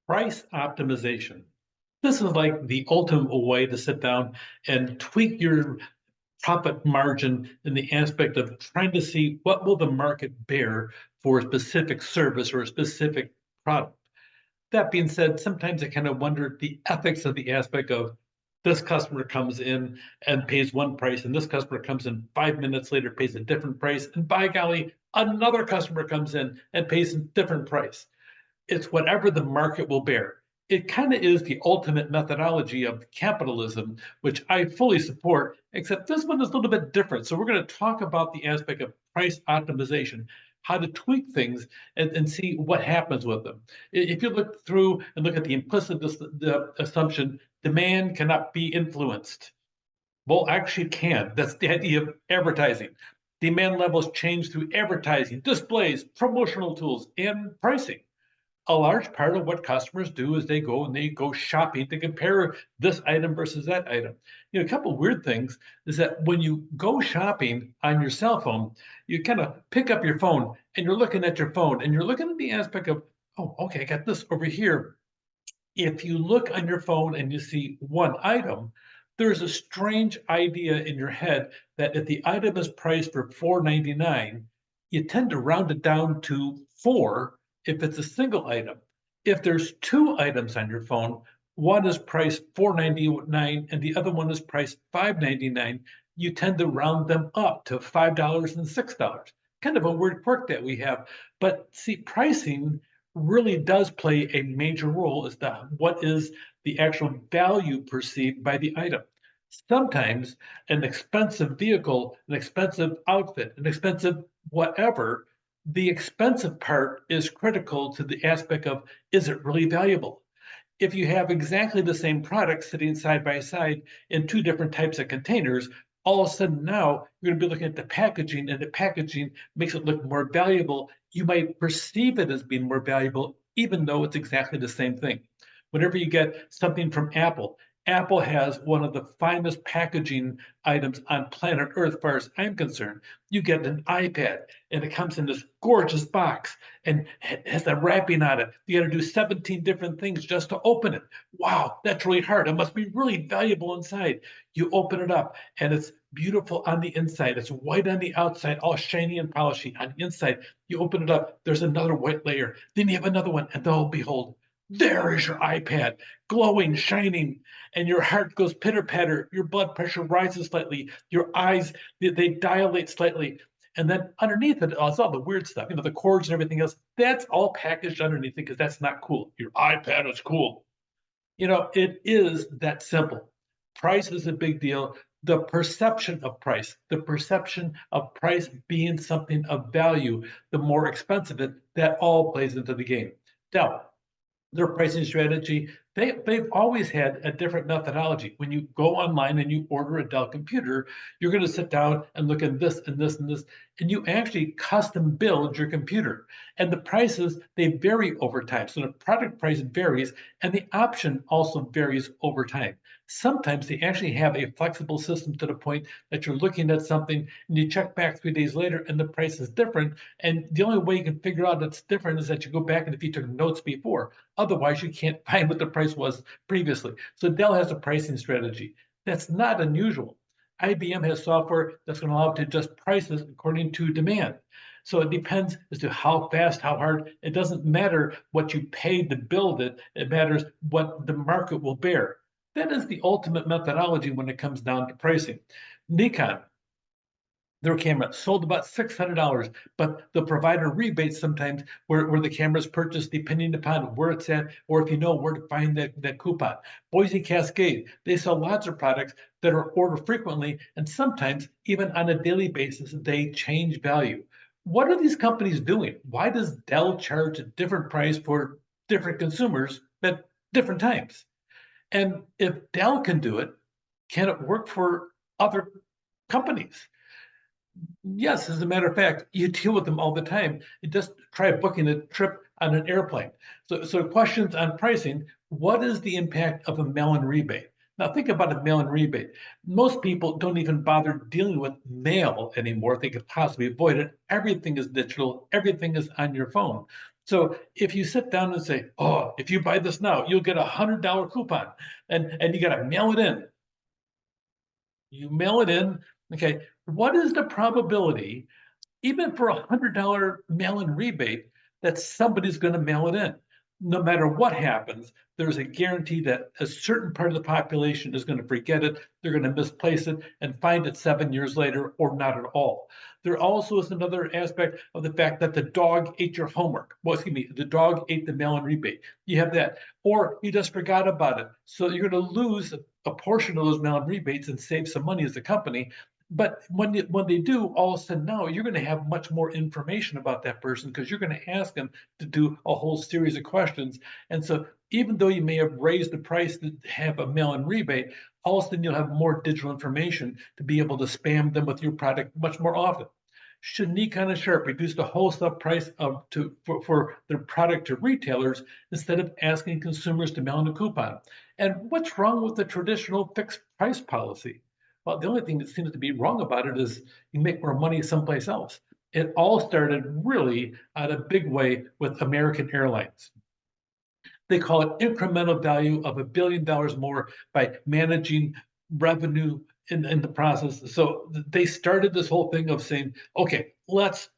Price optimization. This is like the ultimate way to sit down and tweak your profit margin in the aspect of trying to see what will the market bear for a specific service or a specific product. That being said, sometimes I kind of wonder the ethics of the aspect of this customer comes in and pays one price, and this customer comes in 5 minutes later, pays a different price, and by golly, another customer comes in and pays a different price. It's whatever the market will bear. It kind of is the ultimate methodology of capitalism, which I fully support, except this one is a little bit different. So we're going to talk about the aspect of price optimization, how to tweak things and see what happens with them. If you look through and look at the implicit the assumption, demand cannot be influenced. Well, actually can. That's the idea of advertising. Demand levels change through advertising, displays, promotional tools, and pricing. A large part of what customers do is they go shopping to compare this item versus that item. You know, a couple weird things is that when you go shopping on your cell phone, you kind of pick up your phone and you're looking at your phone and you're looking at the aspect of, oh, okay, I got this over here. If you look on your phone and you see one item, there's a strange idea in your head that if the item is priced for $4.99, you tend to round it down to four if it's a single item. If there's two items on your phone, one is priced $4.99 and the other one is priced $5.99, you tend to round them up to $5 and $6. Kind of a weird quirk that we have. But see, pricing really does play a major role as to what is the actual value perceived by the item. Sometimes an expensive vehicle, an expensive outfit, an expensive whatever, the expensive part is critical to the aspect of, is it really valuable? If you have exactly the same product sitting side by side in two different types of containers, all of a sudden now you're going to be looking at the packaging, and the packaging makes it look more valuable. You might perceive it as being more valuable, even though it's exactly the same thing. Whenever you get something from Apple, Apple has one of the finest packaging items on planet Earth, as far as I'm concerned. You get an iPad, and it comes in this gorgeous box and has the wrapping on it. You got to do 17 different things just to open it. Wow, that's really hard. It must be really valuable inside. You open it up, and it's beautiful on the inside. It's white on the outside, all shiny and polishy. On the inside, you open it up, there's another white layer. Then you have another one, and lo and behold, there is your iPad, glowing, shining, and your heart goes pitter patter. Your blood pressure rises slightly. Your eyes they dilate slightly, and then underneath it, it's all the weird stuff. You know, the cords and everything else. That's all packaged underneath it because that's not cool. Your iPad is cool. You know, it is that simple. Price is a big deal. The perception of price being something of value, the more expensive it, that all plays into the game. Now, their pricing strategy, they've always had a different methodology. When you go online and you order a Dell computer, you're going to sit down and look at this and this and this, and you actually custom build your computer. And the prices, they vary over time. So the product price varies, and the option also varies over time. Sometimes they actually have a flexible system to the point that you're looking at something and you check back 3 days later and the price is different. And the only way you can figure out it's different is that you go back and if you took notes before. Otherwise, you can't find what the price was previously. So Dell has a pricing strategy. That's not unusual. IBM has software that's going to allow it to adjust prices according to demand. So it depends as to how fast, how hard. It doesn't matter what you paid to build it. It matters what the market will bear. That is the ultimate methodology when it comes down to pricing. Nikon, their camera sold about $600, but the provider rebates sometimes where the camera is purchased depending upon where it's at, or if you know where to find that coupon. Boise Cascade, they sell lots of products that are ordered frequently, and sometimes even on a daily basis, they change value. What are these companies doing? Why does Dell charge a different price for different consumers at different times? And if Dell can do it, can it work for other companies? Yes, as a matter of fact, you deal with them all the time. You just try booking a trip on an airplane. So questions on pricing, what is the impact of a mail-in rebate? Now think about a mail-in rebate. Most people don't even bother dealing with mail anymore if they could possibly avoid it. Everything is digital, everything is on your phone. So if you sit down and say, "Oh, if you buy this now, you'll get a $100 coupon," and you got to mail it in. You mail it in. Okay, what is the probability, even for $100 mail-in rebate, that somebody's going to mail it in? No matter what happens, there's a guarantee that a certain part of the population is going to forget it, they're going to misplace it and find it 7 years later, or not at all. There also is another aspect of the fact that the dog ate your homework. Well, excuse me, the dog ate the mail-in rebate. You have that, or you just forgot about it. So you're going to lose a portion of those mail-in rebates and save some money as a company. But when they do, all of a sudden now you're going to have much more information about that person, because you're going to ask them to do a whole series of questions. And so even though you may have raised the price to have a mail-in rebate, all of a sudden you'll have more digital information to be able to spam them with your product much more often. Should Nikon and Sharp reduce the wholesale price for their product to retailers instead of asking consumers to mail in a coupon? And what's wrong with the traditional fixed price policy? Well, the only thing that seems to be wrong about it is you make more money someplace else. It all started really at a big way with American Airlines. They call it incremental value of $1 billion more by managing revenue in the process. So they started this whole thing of saying, okay, let's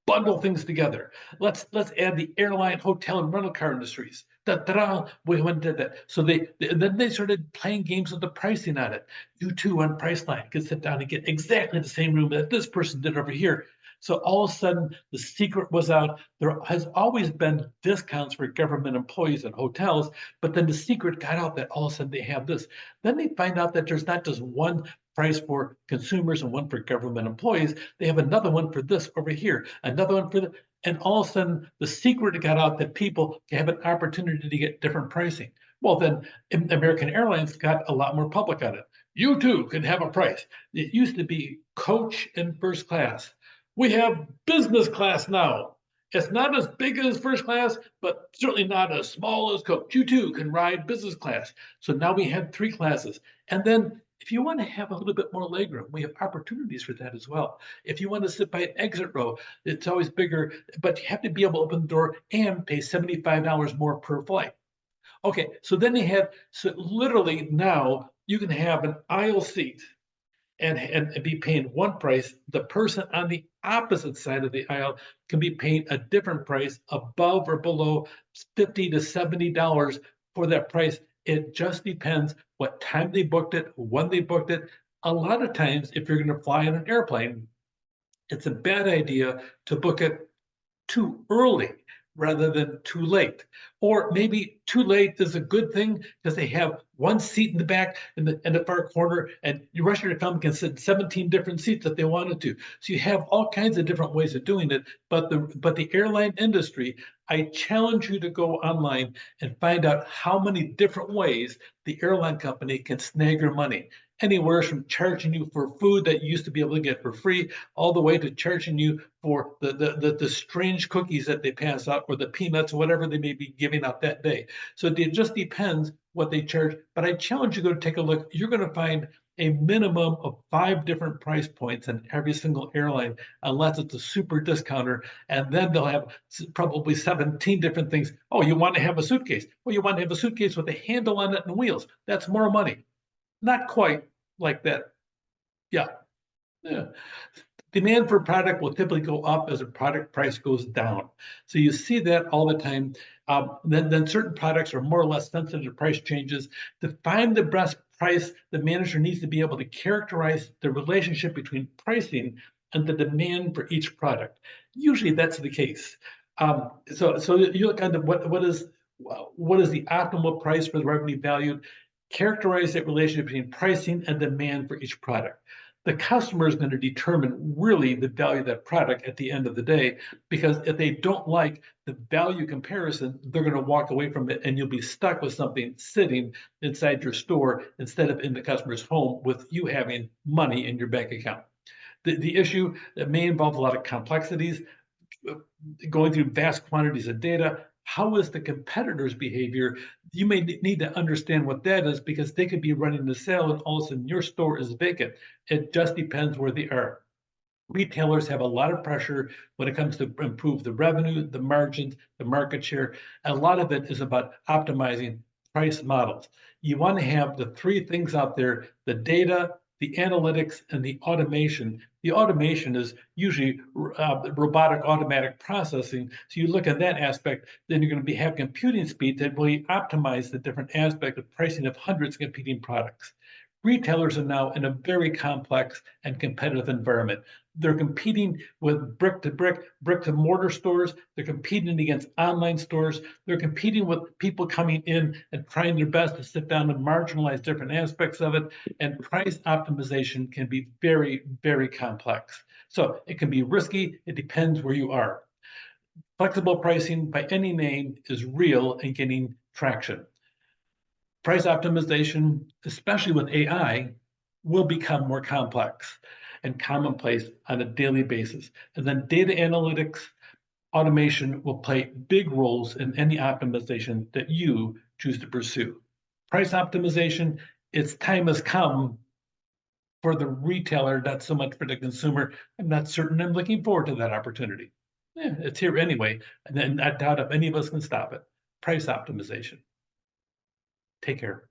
bundle things together. Let's add the airline, hotel, and rental car industries. Da-da-da, we went and did that. So then they started playing games with the pricing on it. You too on Priceline can sit down and get exactly the same room that this person did over here. So all of a sudden, the secret was out. There has always been discounts for government employees and hotels, but then the secret got out that all of a sudden they have this. Then they find out that there's not just one price for consumers and one for government employees. They have another one for this over here, another one for the, and all of a sudden the secret got out that people have an opportunity to get different pricing. Well, then American Airlines got a lot more public on it. You too can have a price. It used to be coach and first class. We have business class now. It's not as big as first class, but certainly not as small as coach. You too can ride business class. So now we have three classes. And then if you want to have a little bit more legroom, we have opportunities for that as well. If you want to sit by an exit row, it's always bigger, but you have to be able to open the door and pay $75 more per flight. Okay, so then you have, so literally now you can have an aisle seat and be paying one price. The person on the opposite side of the aisle can be paying a different price above or below $50 to $70 for that price. It just depends what time they booked it, when they booked it. A lot of times, if you're going to fly on an airplane, it's a bad idea to book it too early rather than too late. Or maybe too late is a good thing because they have one seat in the back in the far corner, and your rush to come can sit in 17 different seats if they wanted to. So you have all kinds of different ways of doing it. But the airline industry, I challenge you to go online and find out how many different ways the airline company can snag your money. Anywhere from charging you for food that you used to be able to get for free, all the way to charging you for the strange cookies that they pass out, or the peanuts, or whatever they may be giving out that day. So it just depends what they charge. But I challenge you to go take a look. You're going to find a minimum of 5 different price points in every single airline, unless it's a super discounter. And then they'll have probably 17 different things. Oh, you want to have a suitcase? Well, you want to have a suitcase with a handle on it and wheels. That's more money. Not quite like that. Yeah. Yeah. Demand for product will typically go up as a product price goes down. So you see that all the time. Then certain products are more or less sensitive to price changes. To find the best price, the manager needs to be able to characterize the relationship between pricing and the demand for each product. Usually that's the case. So you look at what is the optimal price for the revenue valued, characterize that relationship between pricing and demand for each product. The customer is going to determine really the value of that product at the end of the day, because if they don't like the value comparison, they're going to walk away from it, and you'll be stuck with something sitting inside your store instead of in the customer's home with you having money in your bank account. The issue that may involve a lot of complexities, going through vast quantities of data. How is the competitor's behavior? You may need to understand what that is, because they could be running the sale and all of a sudden your store is vacant. It just depends where they are. Retailers have a lot of pressure when it comes to improve the revenue, the margins, the market share. A lot of it is about optimizing price models. You want to have the three things out there: the data, the analytics, and the automation. The automation is usually robotic automatic processing. So you look at that aspect, then you're going to have computing speed that will optimize the different aspect of pricing of hundreds of competing products. Retailers are now in a very complex and competitive environment. They're competing with brick to brick, brick to mortar stores. They're competing against online stores. They're competing with people coming in and trying their best to sit down and marginalize different aspects of it. And price optimization can be very, very complex. So it can be risky. It depends where you are. Flexible pricing by any name is real and getting traction. Price optimization, especially with AI, will become more complex and commonplace on a daily basis. And then data analytics, automation will play big roles in any optimization that you choose to pursue. Price optimization, its time has come for the retailer, not so much for the consumer. I'm not certain I'm looking forward to that opportunity. Yeah, it's here anyway, and then I doubt if any of us can stop it. Price optimization. Take care.